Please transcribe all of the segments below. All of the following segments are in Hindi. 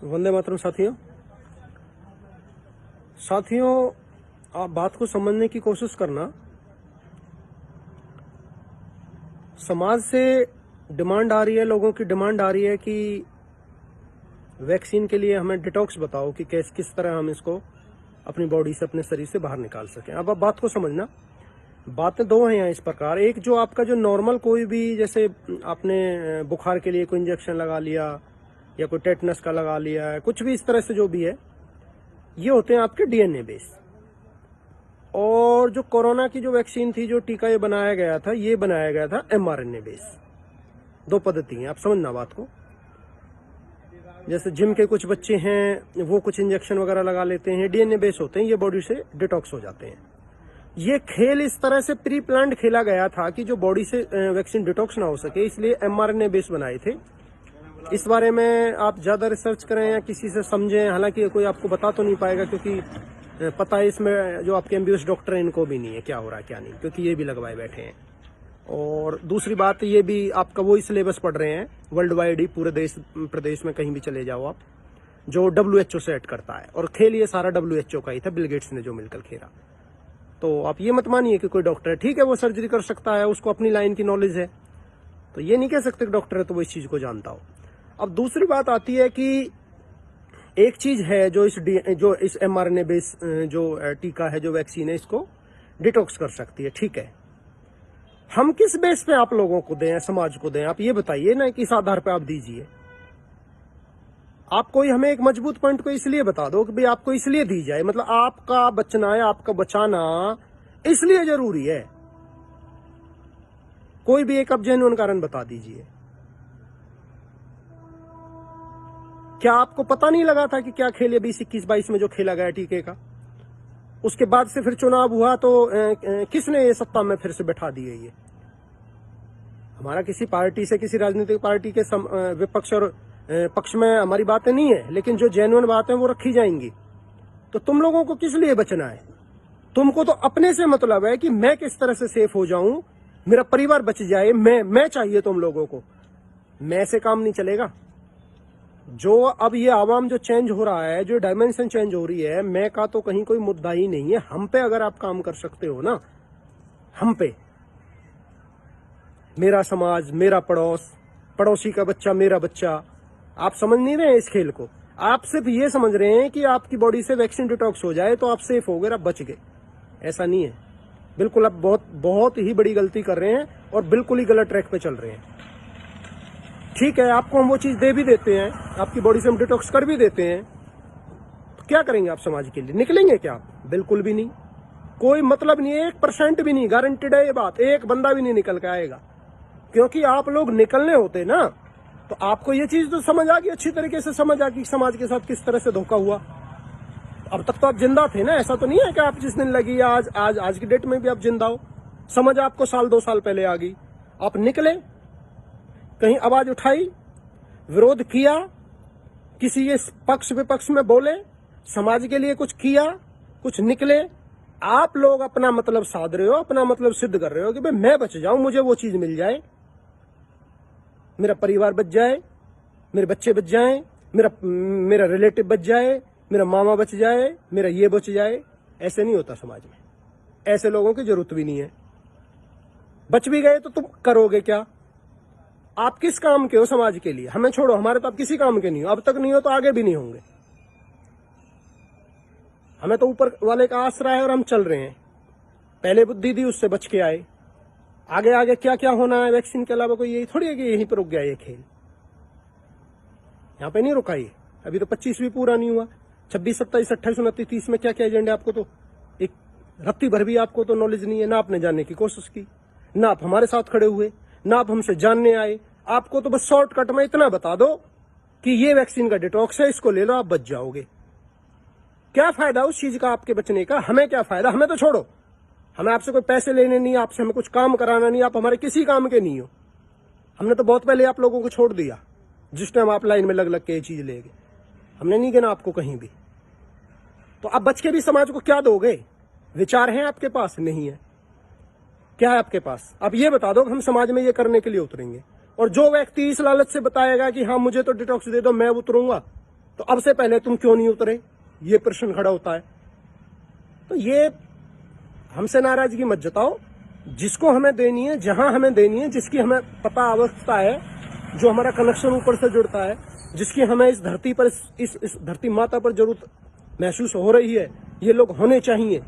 वंदे मातरम साथियों, आप बात को समझने की कोशिश करना। समाज से डिमांड आ रही है, लोगों की डिमांड आ रही है कि वैक्सीन के लिए हमें डिटॉक्स बताओ कि किस तरह हम इसको अपनी बॉडी से, अपने शरीर से बाहर निकाल सकें। अब आप बात को समझना, बातें दो हैं यहाँ इस प्रकार। एक, जो आपका जो नॉर्मल कोई भी, जैसे आपने बुखार के लिए कोई इंजेक्शन लगा लिया या कोई टेटनस का लगा लिया है, कुछ भी इस तरह से जो भी है, ये होते हैं आपके डीएनए बेस। और जो कोरोना की जो वैक्सीन थी, जो टीका ये बनाया गया था, ये बनाया गया था एमआरएनए बेस। दो पद्धति हैं, आप समझना बात को। जैसे जिम के कुछ बच्चे हैं, वो कुछ इंजेक्शन वगैरह लगा लेते हैं, डीएनए बेस होते हैं, ये बॉडी से डिटॉक्स हो जाते हैं। ये खेल इस तरह से प्री प्लान्ड खेला गया था कि जो बॉडी से वैक्सीन डिटॉक्स ना हो सके, इसलिए एमआरएनए बेस बनाए थे। इस बारे में आप ज्यादा रिसर्च करें या किसी से समझें, हालांकि कोई आपको बता तो नहीं पाएगा, क्योंकि पता है इसमें जो आपके एमबीबीएस डॉक्टर हैं इनको भी नहीं है क्या हो रहा है क्या नहीं, क्योंकि ये भी लगवाए बैठे हैं। और दूसरी बात, ये भी आपका वही सिलेबस पढ़ रहे हैं वर्ल्ड वाइड ही, पूरे देश प्रदेश में कहीं भी चले जाओ आप, जो WHO सेट करता है। और खेल ये सारा WHO का ही था, बिल गेट्स ने जो मिलकर खेला। तो आप ये मत मानिए कि कोई डॉक्टर है, ठीक है वो सर्जरी कर सकता है, उसको अपनी लाइन की नॉलेज है, तो ये नहीं कह सकते कि डॉक्टर है तो वो इस चीज को जानता हो। अब दूसरी बात आती है कि एक चीज है जो इस एमआरएनए बेस जो टीका है, जो वैक्सीन है, इसको डिटॉक्स कर सकती है, ठीक है। हम किस बेस पे आप लोगों को दें, समाज को दें, आप ये बताइए ना, किस आधार पे आप दीजिए। आप कोई हमें एक मजबूत पॉइंट को इसलिए बता दो कि भाई आपको इसलिए दी जाए, मतलब आपका बचना है, आपका बचाना इसलिए जरूरी है। कोई भी एक अब जेन्युइन कारण बता दीजिए। क्या आपको पता नहीं लगा था कि क्या खेल है 2021-22 में जो खेला गया टीके का? उसके बाद से फिर चुनाव हुआ तो किसने ये सत्ता में फिर से बैठा दिए? ये हमारा किसी पार्टी से, किसी राजनीतिक पार्टी के विपक्ष और पक्ष में हमारी बातें नहीं है, लेकिन जो जेन्युइन बातें वो रखी जाएंगी। तो तुम लोगों को किस लिए बचना है? तुमको तो अपने से मतलब है कि मैं किस तरह से सेफ हो जाऊं, मेरा परिवार बच जाए, मैं चाहिए तुम लोगों को। मैं से काम नहीं चलेगा। जो अब ये आवाम जो चेंज हो रहा है, जो डायमेंशन चेंज हो रही है, मैं का तो कहीं कोई मुद्दा ही नहीं है। हम पे अगर आप काम कर सकते हो ना, हम पे, मेरा समाज, मेरा पड़ोस, पड़ोसी का बच्चा, मेरा बच्चा, आप समझ नहीं रहे हैं इस खेल को। आप सिर्फ ये समझ रहे हैं कि आपकी बॉडी से वैक्सीन डिटॉक्स हो जाए तो आप सेफ हो गए, आप बच गए। ऐसा नहीं है, बिल्कुल। आप बहुत ही बड़ी गलती कर रहे हैं और बिल्कुल ही गलत ट्रैक पे चल रहे हैं। ठीक है, आपको हम वो चीज दे भी देते हैं, आपकी बॉडी से हम डिटॉक्स कर भी देते हैं, तो क्या करेंगे आप समाज के लिए? निकलेंगे क्या आप? बिल्कुल भी नहीं। कोई मतलब नहीं है, 1% भी नहीं, गारंटेड है ये बात। एक बंदा भी नहीं निकल के आएगा, क्योंकि आप लोग निकलने होते ना, तो आपको ये चीज तो समझ आ गई, अच्छी तरीके से समझ आ गई समाज के साथ किस तरह से धोखा हुआ। अब तक तो आप जिंदा थे ना, ऐसा तो नहीं है कि आप जिस दिन लगी आज की डेट में भी आप जिंदा हो। समझ आपको 1-2 साल पहले आ गई। आप निकले, कहीं आवाज उठाई, विरोध किया, किसी के पक्ष विपक्ष में बोले, समाज के लिए कुछ किया, कुछ निकले। आप लोग अपना मतलब साध रहे हो, अपना मतलब सिद्ध कर रहे हो कि भाई मैं बच जाऊं, मुझे वो चीज मिल जाए, मेरा परिवार बच जाए, मेरे बच्चे बच जाएं, मेरा रिलेटिव बच जाए, मेरा मामा बच जाए, मेरा ये बच जाए। ऐसे नहीं होता समाज में, ऐसे लोगों की जरूरत भी नहीं है। बच भी गए तो तुम करोगे क्या? आप किस काम के हो समाज के लिए? हमें छोड़ो, हमारे तो आप किसी काम के नहीं हो, अब तक नहीं हो तो आगे भी नहीं होंगे। हमें तो ऊपर वाले का आसरा है और हम चल रहे हैं। पहले बुद्धि दी, उससे बच के आए। आगे आगे क्या क्या होना है वैक्सीन के अलावा, कोई यही थोड़ी है कि यहीं पर रुक गया ये खेल। यहाँ पे नहीं रुका ये, अभी तो 25 भी पूरा नहीं हुआ। 26, 27, 28, 29, 30 में क्या क्या एजेंडे, आपको तो एक रत्ती भर भी आपको तो नॉलेज नहीं है ना। आपने जानने की कोशिश की, ना आप हमारे साथ खड़े हुए, ना आप हमसे जानने आए। आपको तो बस शॉर्टकट में इतना बता दो कि ये वैक्सीन का डिटॉक्स है, इसको ले लो, आप बच जाओगे। क्या फायदा उस चीज का आपके बचने का? हमें क्या फायदा? हमें तो छोड़ो, हमें आपसे कोई पैसे लेने नहीं, आपसे हमें कुछ काम कराना नहीं, आप हमारे किसी काम के नहीं हो। हमने तो बहुत पहले आप लोगों को छोड़ दिया, जिस टाइम आप लाइन में लग लग के ये चीज ले गए। हमने नहीं गिना आपको कहीं भी। तो अब बच के भी समाज को क्या दोगे? विचार हैं आपके पास? नहीं है। क्या है आपके पास? आप ये बता दो कि हम समाज में ये करने के लिए उतरेंगे। और जो व्यक्ति इस लालच से बताएगा कि हाँ मुझे तो डिटॉक्स दे दो, मैं उतरूंगा, तो अब से पहले तुम क्यों नहीं उतरे, ये प्रश्न खड़ा होता है। तो ये हमसे नाराजगी मत जताओ, जिसको हमें देनी है, जहां हमें देनी है, जिसकी हमें पता आवश्यकता है, जो हमारा कनेक्शन ऊपर से जुड़ता है, जिसकी हमें इस धरती पर इस धरती माता पर जरूरत महसूस हो रही है, ये लोग होने चाहिए,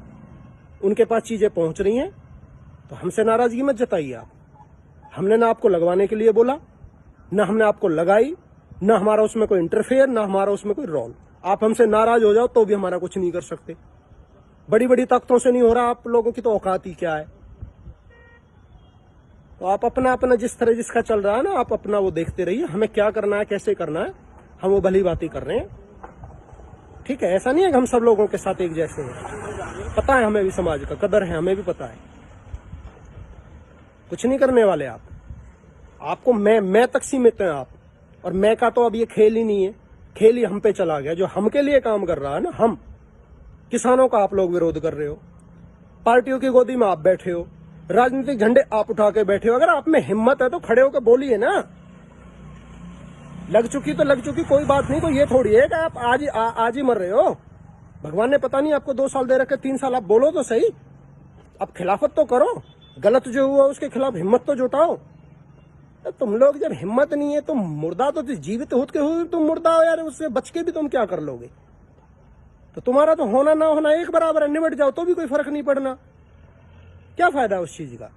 उनके पास चीजें पहुंच रही हैं, तो हमसे नाराजगी मत जताइए आप। हमने ना आपको लगवाने के लिए बोला, ना हमने आपको लगाई, ना हमारा उसमें कोई इंटरफेयर, ना हमारा उसमें कोई रोल। आप हमसे नाराज हो जाओ तो भी हमारा कुछ नहीं कर सकते। बड़ी बड़ी ताकतों से नहीं हो रहा, आप लोगों की तो औकात ही क्या है। तो आप अपना अपना जिस तरह जिसका चल रहा है ना, आप अपना वो देखते रहिए। हमें क्या करना है, कैसे करना है, हम वो भली बात ही कर रहे हैं। ठीक है, ऐसा नहीं है कि हम सब लोगों के साथ एक जैसे हैं। पता है हमें भी समाज का कदर है, हमें भी पता है। कुछ नहीं करने वाले आप। आपको मैं तक सीमित हैं आप, और मैं का तो अब ये खेल ही नहीं है, खेल ही हम पे चला गया। जो हम के लिए काम कर रहा है ना, हम किसानों का आप लोग विरोध कर रहे हो, पार्टियों की गोदी में आप बैठे हो, राजनीतिक झंडे आप उठा के बैठे हो। अगर आप में हिम्मत है तो खड़े होकर बोलिए ना। लग चुकी तो लग चुकी, कोई बात नहीं। कोई ये थोड़ी है कि आप आज ही मर रहे हो। भगवान ने पता नहीं आपको 2 साल दे रखे, 3 साल आप बोलो तो सही। अब खिलाफत तो करो, गलत जो हुआ उसके खिलाफ हिम्मत तो जुटाओ। तो तुम लोग जब हिम्मत नहीं है, तुम मुर्दा तो जीवित होते हुए तुम मुर्दा हो यार, उससे बच के भी तुम क्या कर लोगे। तो तुम्हारा तो होना ना होना एक बराबर है, निबट जाओ तो भी कोई फर्क नहीं पड़ना। क्या फायदा उस चीज का।